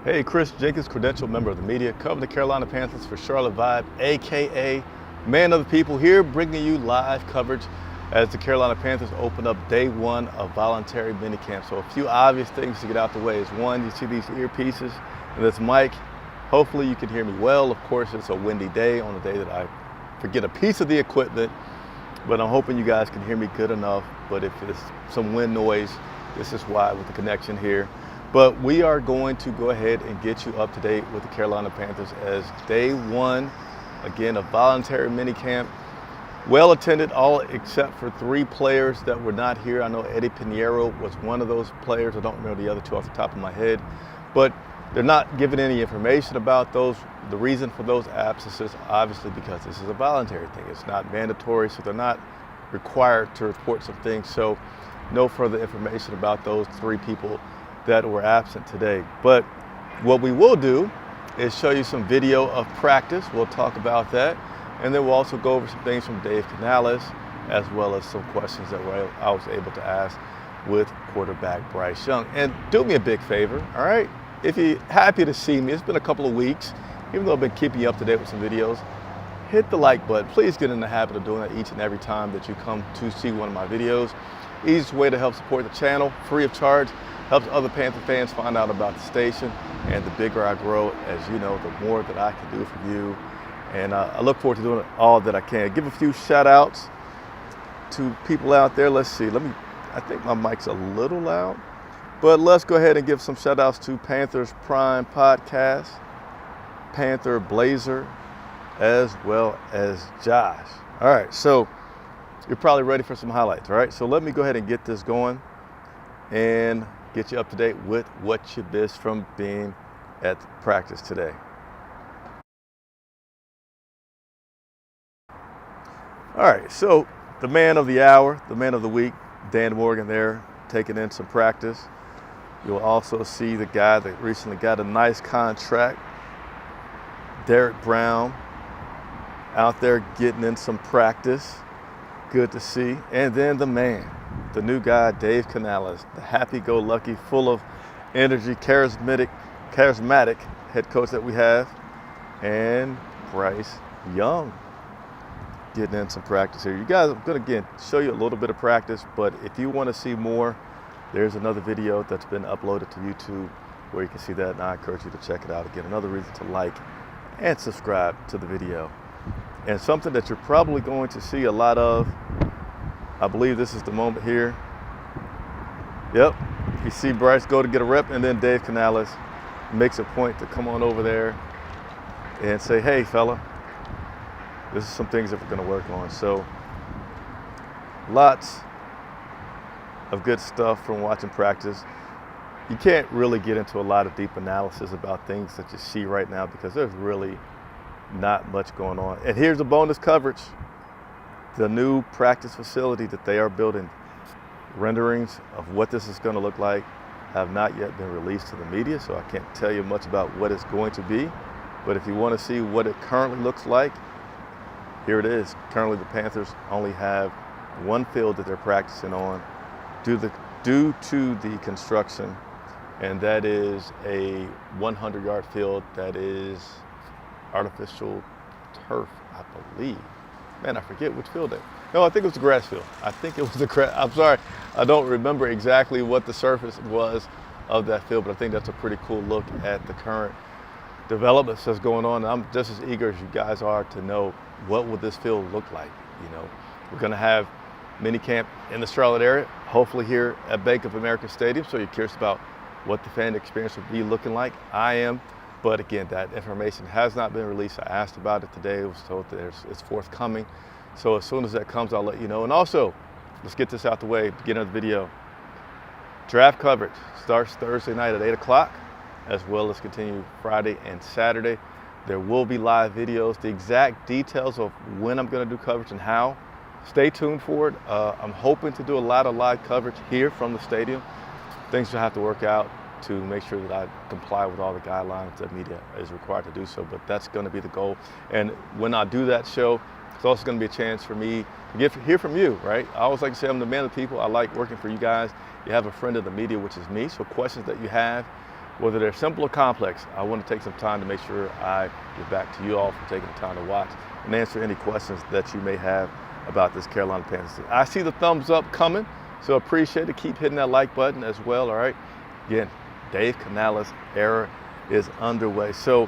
Hey, Chris Jenkins, credentialed member of the media, covering the Carolina Panthers for Charlotte Vibe, AKA Man of the People, here bringing you live coverage as the Carolina Panthers open up day one of Voluntary Minicamp. So a few obvious things to get out the way is one, you see these earpieces and this mic. Hopefully you can hear me well. Of course, it's a windy day on the day that I forget a piece of the equipment, but I'm hoping you guys can hear me good enough. But if it's some wind noise, this is why with the connection here. But we are going to go ahead and get you up to date with the Carolina Panthers as day one, again, of Voluntary Minicamp. Well attended, all except for 3 players that were not here. I know Eddie Pinheiro was one of those players. I don't remember the other 2 off the top of my head. But they're not giving any information about those. The reason for those absences, obviously, because this is a voluntary thing. It's not mandatory, so they're not required to report some things. So no further information about those 3 people that were absent today. But what we will do is show you some video of practice. We'll talk about that. And then we'll also go over some things from Dave Canales, as well as some questions that I was able to ask with quarterback Bryce Young. And do me a big favor, all right? If you're happy to see me, it's been a couple of weeks, even though I've been keeping you up to date with some videos, hit the like button. Please get in the habit of doing that each and every time that you come to see one of my videos. Easiest way to help support the channel, free of charge, helps other Panther fans find out about the station. And the bigger I grow, as you know, the more that I can do for you. And I look forward to doing all that I can. Give a few shout outs to people out there. Let's see, I think my mic's a little loud, but let's go ahead and give some shout outs to Panthers Prime Podcast, Panther Blazer, as well as Josh. All right, so you're probably ready for some highlights, right? So let me go ahead and get this going and get you up to date with what you missed from being at practice today. All right, so the man of the hour, the man of the week, Dan Morgan there, taking in some practice. You'll also see the guy that recently got a nice contract, Derek Brown, out there getting in some practice. Good to see. And then the man, the new guy, Dave Canales, the happy-go-lucky, full of energy, charismatic head coach that we have, and Bryce Young getting in some practice here. You guys, I'm going to, again, show you a little bit of practice, but if you want to see more, there's another video that's been uploaded to YouTube where you can see that, and I encourage you to check it out. Again, another reason to like and subscribe to the video. And something that you're probably going to see a lot of, I believe this is the moment here. Yep, you see Bryce go to get a rep, and then Dave Canales makes a point to come on over there and say, hey, fella, this is some things that we're going to work on. So lots of good stuff from watching practice. You can't really get into a lot of deep analysis about things that you see right now because there's really not much going on. And here's the bonus coverage. The new practice facility that they are building, renderings of what this is going to look like have not yet been released to the media, so I can't tell you much about what it's going to be. But if you want to see what it currently looks like, here it is. Currently the Panthers only have one field that they're practicing on due to the construction, and that is a 100-yard field that is artificial turf, I believe. Man, I forget which field no, I think it was the grass field. I think it was the grass. I'm sorry, I don't remember exactly what the surface was of that field, but I think that's a pretty cool look at the current developments that's going on. And I'm just as eager as you guys are to know what will this field look like. You know, we're going to have minicamp in the Charlotte area, hopefully here at Bank of America Stadium. So you're curious about what the fan experience will be looking like. I am. But again, that information has not been released. I asked about it today. I was told that it's forthcoming. So as soon as that comes, I'll let you know. And also, let's get this out the way, get into the video. Draft coverage starts Thursday night at 8 o'clock, as well as continue Friday and Saturday. There will be live videos. The exact details of when I'm going to do coverage and how, stay tuned for it. I'm hoping to do a lot of live coverage here from the stadium. Things will have to work out to make sure that I comply with all the guidelines that media is required to do so, but that's going to be the goal. And when I do that show, it's also going to be a chance for me to hear from you, right? I always like to say I'm the man of the people. I like working for you guys. You have a friend of the media, which is me, so questions that you have, whether they're simple or complex, I want to take some time to make sure I get back to you all for taking the time to watch and answer any questions that you may have about this Carolina Panthers team. I see the thumbs up coming, so appreciate it. Keep hitting that like button as well, all right? Again, Dave Canales era is underway. So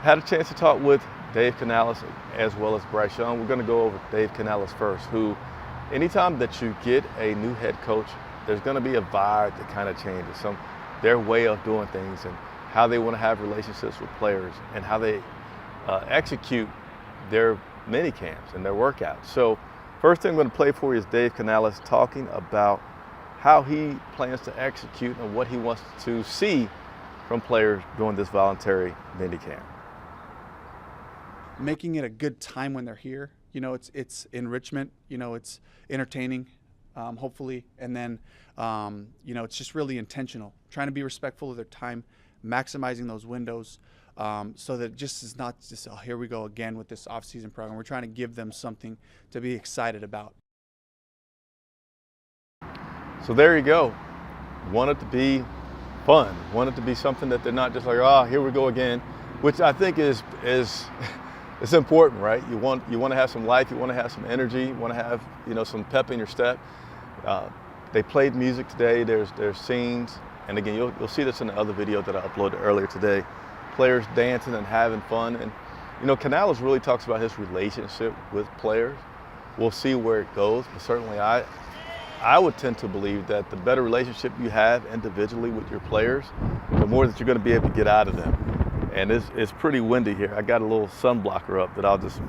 had a chance to talk with Dave Canales as well as Bryce Young. We're going to go over Dave Canales first, who anytime that you get a new head coach, there's going to be a vibe that kind of changes. Their way of doing things and how they want to have relationships with players and how they execute their mini camps and their workouts. So first thing I'm going to play for you is Dave Canales talking about how he plans to execute and what he wants to see from players during this voluntary mini camp. Making it a good time when they're here. You know, it's enrichment, you know, it's entertaining, hopefully. And then, you know, it's just really intentional, trying to be respectful of their time, maximizing those windows, so that it just is not just, oh, here we go again with this off-season program. We're trying to give them something to be excited about. So there you go. Want it to be fun. Want it to be something that they're not just like, oh, here we go again, which I think is it's important, right? You want to have some life, you want to have some energy, you want to have, you know, some pep in your step. They played music today. There's scenes, and again, you'll see this in the other video that I uploaded earlier today. Players dancing and having fun, and you know, Canales really talks about his relationship with players. We'll see where it goes, but certainly I would tend to believe that the better relationship you have individually with your players, the more that you're going to be able to get out of them. And it's pretty windy here. I got a little sun blocker up that I'll just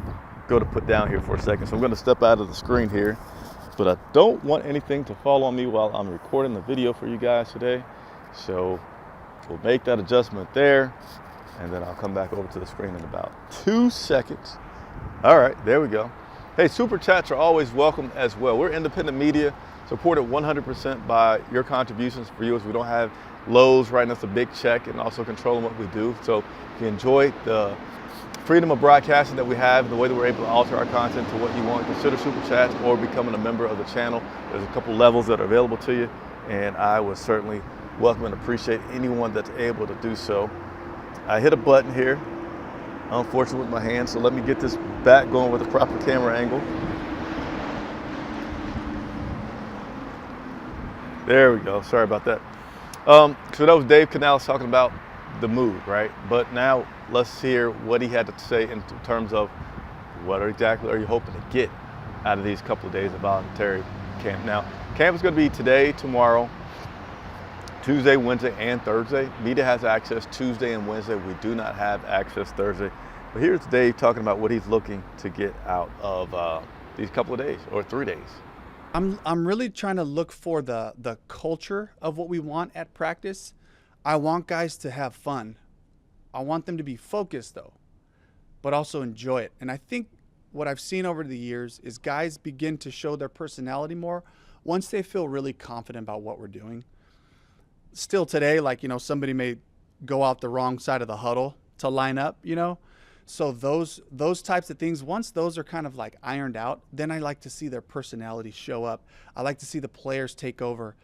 go to put down here for a second. So I'm going to step out of the screen here, but I don't want anything to fall on me while I'm recording the video for you guys today. So we'll make that adjustment there, and then I'll come back over to the screen in about 2 seconds. All right, there we go. Hey, super chats are always welcome as well. We're independent media, supported 100% by your contributions for viewers. We don't have Lowe's writing us a big check and also controlling what we do. So if you enjoy the freedom of broadcasting that we have and the way that we're able to alter our content to what you want, consider super chats or becoming a member of the channel. There's a couple levels that are available to you, and I would certainly welcome and appreciate anyone that's able to do so. I hit a button here, unfortunately with my hand, so let me get this back going with the proper camera angle. There we go, sorry about that. So that was Dave Canales talking about the move, right? But now let's hear what he had to say in terms of what exactly are you hoping to get out of these couple of days of voluntary camp. Now, camp is going to be today, tomorrow, Tuesday, Wednesday, and Thursday. Media has access Tuesday and Wednesday. We do not have access Thursday. But here's Dave talking about what he's looking to get out of these couple of days or 3 days. I'm really trying to look for the culture of what we want at practice. I want guys to have fun. I want them to be focused though, but also enjoy it. And I think what I've seen over the years is guys begin to show their personality more once they feel really confident about what we're doing. Still today, like, you know, somebody may go out the wrong side of the huddle to line up, you know. So those types of things, once those are kind of like ironed out, then I like to see their personality show up. I like to see the players take over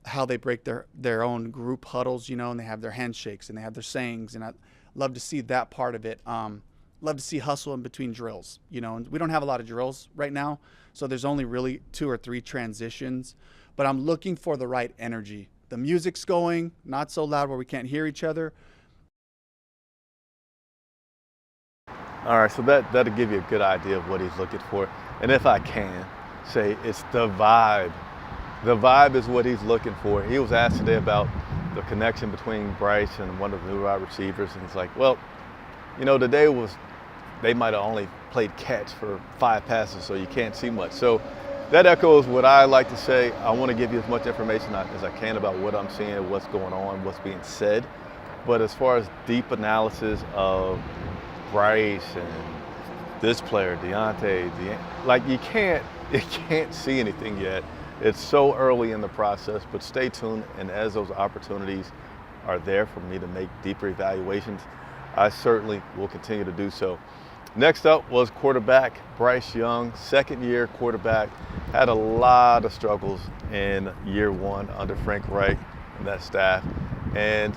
how they break their own group huddles, you know, and they have their handshakes and they have their sayings. And I love to see that part of it. Love to see hustle in between drills, you know, and we don't have a lot of drills right now. So there's only really 2 or 3 transitions, but I'm looking for the right energy. The music's going, not so loud where we can't hear each other. All right, so that'll give you a good idea of what he's looking for. And if I can say, it's the vibe. The vibe is what he's looking for. He was asked today about the connection between Bryce and one of the new wide receivers, and he's like, well, you know, today they might have only played catch for 5 passes, so you can't see much. So that echoes what I like to say. I want to give you as much information as I can about what I'm seeing, what's going on, what's being said. But as far as deep analysis of Bryce and this player, like you can't see anything yet. It's so early in the process, but stay tuned. And as those opportunities are there for me to make deeper evaluations, I certainly will continue to do so. Next up was quarterback Bryce Young, second-year quarterback. Had a lot of struggles in year 1 under Frank Wright and that staff. And,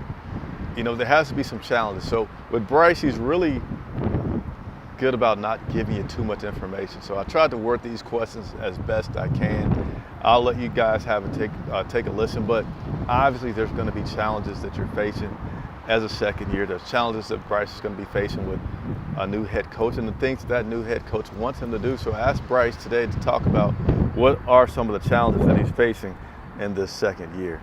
there has to be some challenges. So with Bryce, he's really good about not giving you too much information. So I tried to word these questions as best I can. I'll let you guys take a listen, but obviously there's going to be challenges that you're facing as a second year. There's challenges that Bryce is going to be facing with a new head coach and the things that new head coach wants him to do. So I asked Bryce today to talk about what are some of the challenges that he's facing in this second year.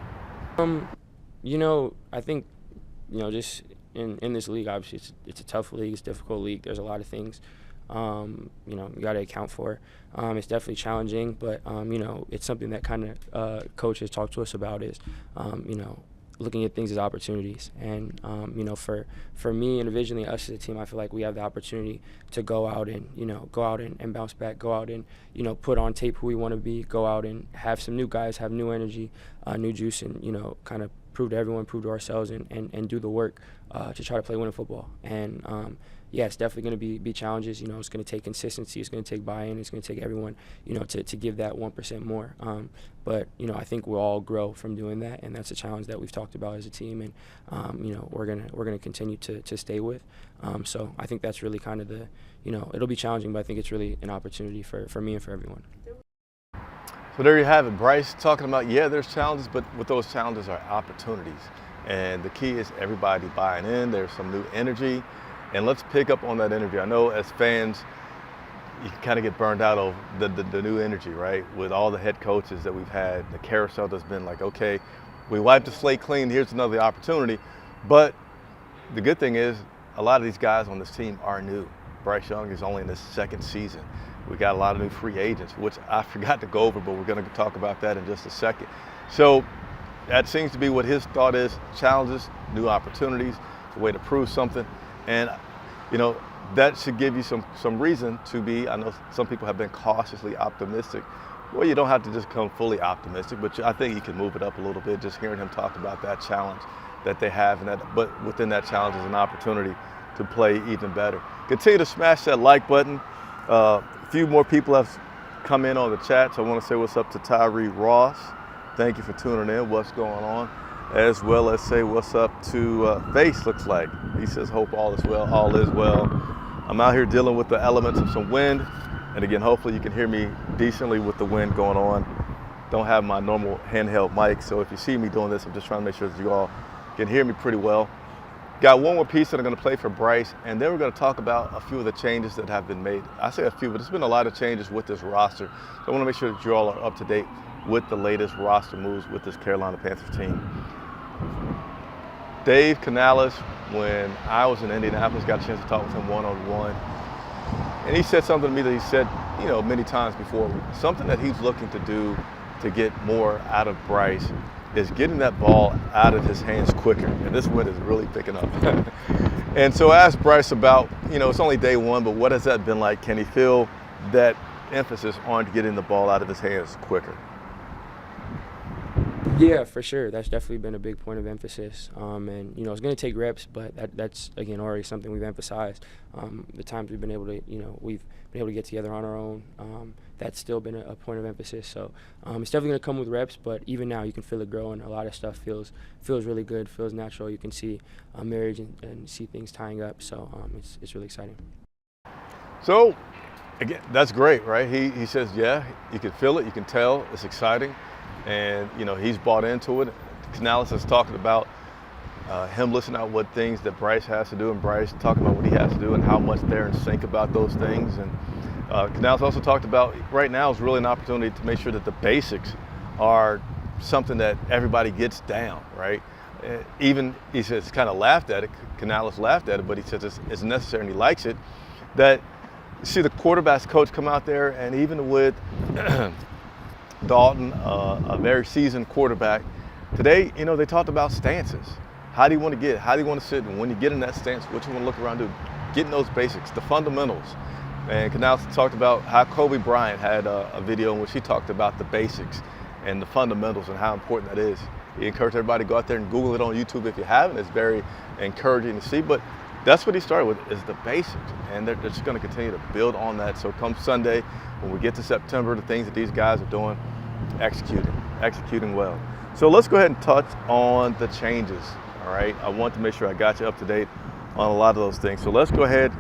I think, just in this league, obviously it's a tough league, it's a difficult league. There's a lot of things, you got to account for. It's definitely challenging, but, it's something that kind of coach has talked to us about is, looking at things as opportunities. And, for me individually, us as a team, I feel like we have the opportunity to go out and bounce back, go out and, put on tape who we want to be, go out and have some new guys, have new energy, new juice, and, kind of prove to everyone, prove to ourselves, and do the work to try to play winning football. And, it's definitely going to be challenges. It's going to take consistency. It's going to take buy-in. It's going to take everyone, to give that 1% more. But, I think we'll all grow from doing that, and that's a challenge that we've talked about as a team, and, we're gonna continue to stay with. So I think that's really kind of the, it'll be challenging, but I think it's really an opportunity for me and for everyone. So there you have it, Bryce talking about, there's challenges, but with those challenges are opportunities. And the key is everybody buying in. There's some new energy, and let's pick up on that energy. I know as fans, you can kind of get burned out of the new energy, right? With all the head coaches that we've had, the carousel that's been like, okay, we wiped the slate clean, here's another opportunity. But the good thing is a lot of these guys on this team are new. Bryce Young is only in his second season. We got a lot of new free agents, which I forgot to go over, but we're going to talk about that in just a second. So that seems to be what his thought is: challenges, new opportunities, a way to prove something. And, that should give you some reason to be, I know some people have been cautiously optimistic. Well, you don't have to just come fully optimistic, but I think you can move it up a little bit just hearing him talk about that challenge that they have, but within that challenge is an opportunity to play even better. Continue to smash that like button. A few more people have come in on the chat, so I want to say what's up to Tyree Ross. Thank you for tuning in. What's going on? As well as say what's up to Face, looks like. He says, hope all is well. All is well. I'm out here dealing with the elements of some wind. And again, hopefully you can hear me decently with the wind going on. Don't have my normal handheld mic, so if you see me doing this, I'm just trying to make sure that you all can hear me pretty well. Got one more piece that I'm going to play for Bryce, and then we're going to talk about a few of the changes that have been made. I say a few, but there's been a lot of changes with this roster. So I want to make sure that you all are up to date with the latest roster moves with this Carolina Panthers team. Dave Canales, when I was in Indianapolis, got a chance to talk with him one-on-one. And he said something to me that he said, many times before. Something that he's looking to do to get more out of Bryce is getting that ball out of his hands quicker. And this wind is really picking up. And so I asked Bryce about, it's only day one, but what has that been like? Can he feel that emphasis on getting the ball out of his hands quicker? Yeah, for sure. That's definitely been a big point of emphasis. And, it's going to take reps, but that's, again, already something we've emphasized. The times we've been able to, we've been able to get together on our own, that's still been a point of emphasis. So it's definitely going to come with reps, but even now you can feel it growing. A lot of stuff feels really good, feels natural. You can see marriage and see things tying up. So it's really exciting. So, again, that's great, right? He says, you can feel it, you can tell, it's exciting. And, he's bought into it. Canales is talking about him listening out what things that Bryce has to do, and Bryce talking about what he has to do and how much they're in sync about those things. And Canales also talked about right now is really an opportunity to make sure that the basics are something that everybody gets down, right? Even, he says, kind of laughed at it. Canales laughed at it, but he says it's necessary and he likes it. That you see the quarterbacks coach come out there, and even with Dalton, a very seasoned quarterback. Today, they talked about stances. How do you want to get? How do you want to sit? And when you get in that stance, what you want to look around and do? Getting those basics, the fundamentals. And Canales talked about how Kobe Bryant had a video in which he talked about the basics and the fundamentals and how important that is. He encouraged everybody to go out there and Google it on YouTube if you haven't. It's very encouraging to see. But that's what he started with, is the basics. And they're just going to continue to build on that. So come Sunday, when we get to September, the things that these guys are doing, executing well. So let's go ahead and touch on the changes, all right? I want to make sure I got you up to date on a lot of those things. So let's go ahead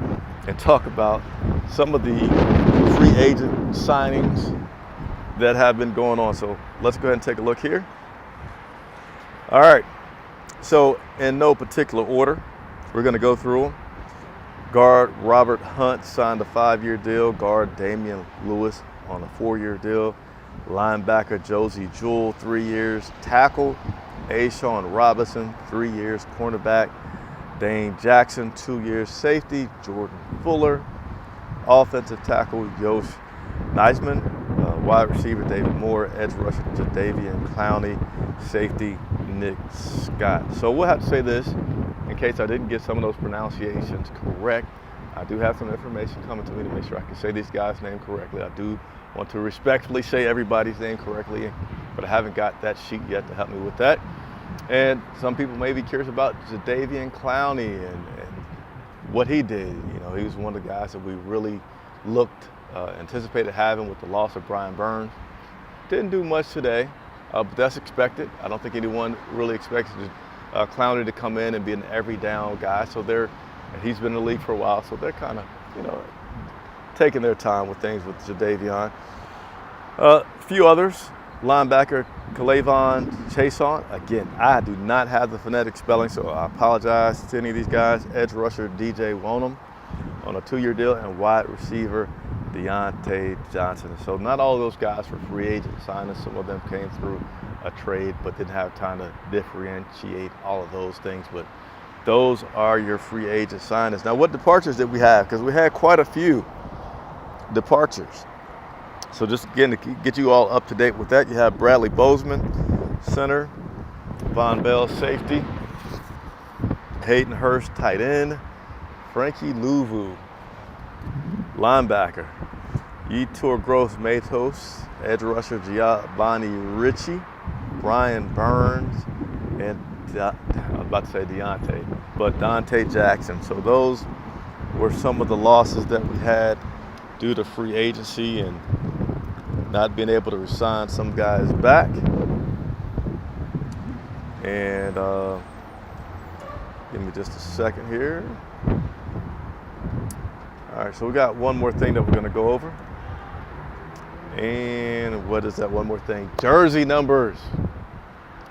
and talk about some of the free agent signings that have been going on. So let's go ahead and take a look here. All right, so in no particular order, we're gonna go through them. Guard Robert Hunt signed a 5-year deal. Guard Damian Lewis on a 4-year deal. Linebacker Josie Jewell, 3 years. Tackle Ashawn Robinson, 3 years. Cornerback Dane Jackson, 2 years. Safety Jordan Fuller. Offensive tackle Yosh Neisman. Wide receiver David Moore. Edge rusher Jadavian Clowney. Safety Nick Scott. So we'll have to say this in case I didn't get some of those pronunciations correct. I do have some information coming to me to make sure I can say these guys' name correctly. I do want to respectfully say everybody's name correctly, but I haven't got that sheet yet to help me with that. And some people may be curious about Jadavian Clowney and what he did. You know, he was one of the guys that we really anticipated having with the loss of Brian Burns. Didn't do much today, but that's expected. I don't think anyone really expected Clowney to come in and be an every down guy. So he's been in the league for a while, so they're kind of, you know, taking their time with things with Jadavion. A few others, linebacker Kalavon Chason. Again, I do not have the phonetic spelling, so I apologize to any of these guys. Edge rusher DJ Wonham on a 2-year deal, and wide receiver Deontay Johnson. So not all of those guys were free agent signings. Some of them came through a trade, but didn't have time to differentiate all of those things. But those are your free agent signings. Now, what departures did we have? Because we had quite a few departures. So just again, to get you all up to date with that, you have Bradley Bozeman, center, Von Bell, safety, Hayden Hurst, tight end, Frankie Louvu, linebacker, Yetur Gross Matos, edge rusher Giovanni Ritchie, Brian Burns, and I was about to say Deontay, but Dante Jackson. So those were some of the losses that we had due to free agency and not being able to resign some guys back. And give me just a second here. All right, so we got one more thing that we're gonna go over. And what is that one more thing? Jersey numbers.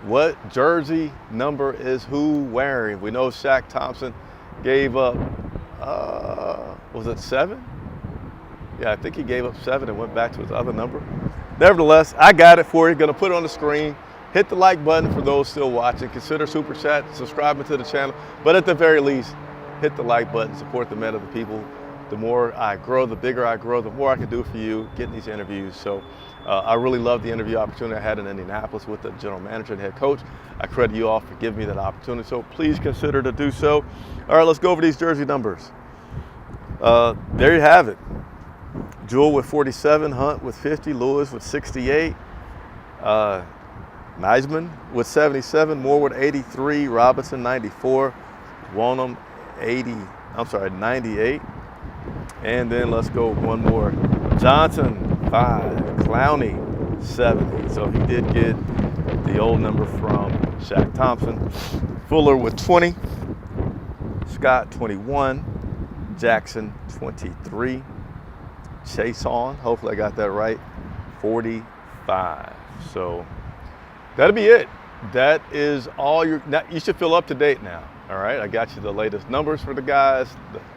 What jersey number is who wearing? We know Shaq Thompson gave up, was it 7? Yeah, I think he gave up 7 and went back to his other number. Nevertheless, I got it for you. Gonna put it on the screen. Hit the like button for those still watching. Consider super chat, subscribing to the channel. But at the very least, hit the like button, support the men of the people. The more I grow, the bigger I grow, the more I can do for you getting these interviews. So I really love the interview opportunity I had in Indianapolis with the general manager and head coach. I credit you all for giving me that opportunity. So please consider to do so. All right, let's go over these jersey numbers. There you have it. Jewell with 47, Hunt with 50, Lewis with 68, Neisman with 77, Moore with 83, Robinson 94, Wonham 98. And then let's go one more. Johnson 5, Clowney 70. So he did get the old number from Shaq Thompson. Fuller with 20, Scott 21, Jackson 23. Chason, hopefully I got that right, 45. So that'll be it. That is all you should feel up to date now. All right, I got you the latest numbers for the guys,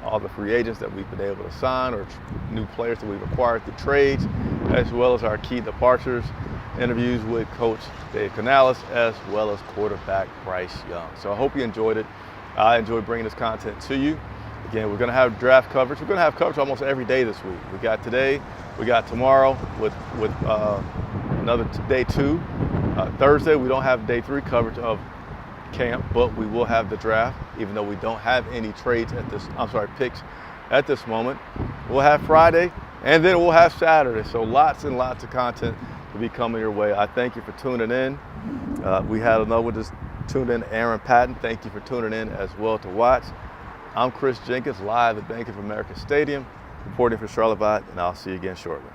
all the free agents that we've been able to sign or new players that we've acquired through trades, as well as our key departures, interviews with Coach Dave Canales, as well as quarterback Bryce Young. So I hope you enjoyed it. I enjoyed bringing this content to you. Again, we're going to have draft coverage. We're going to have coverage almost every day this week. We got today, we got tomorrow with another day 2. Thursday, we don't have day 3 coverage of camp, but we will have the draft, even though we don't have any trades picks at this moment. We'll have Friday, and then we'll have Saturday. So lots and lots of content to be coming your way. I thank you for tuning in. We had another one just tuned in, Aaron Patton. Thank you for tuning in as well to watch. I'm Chris Jenkins, live at Bank of America Stadium, reporting for Charlotte Vibe, and I'll see you again shortly.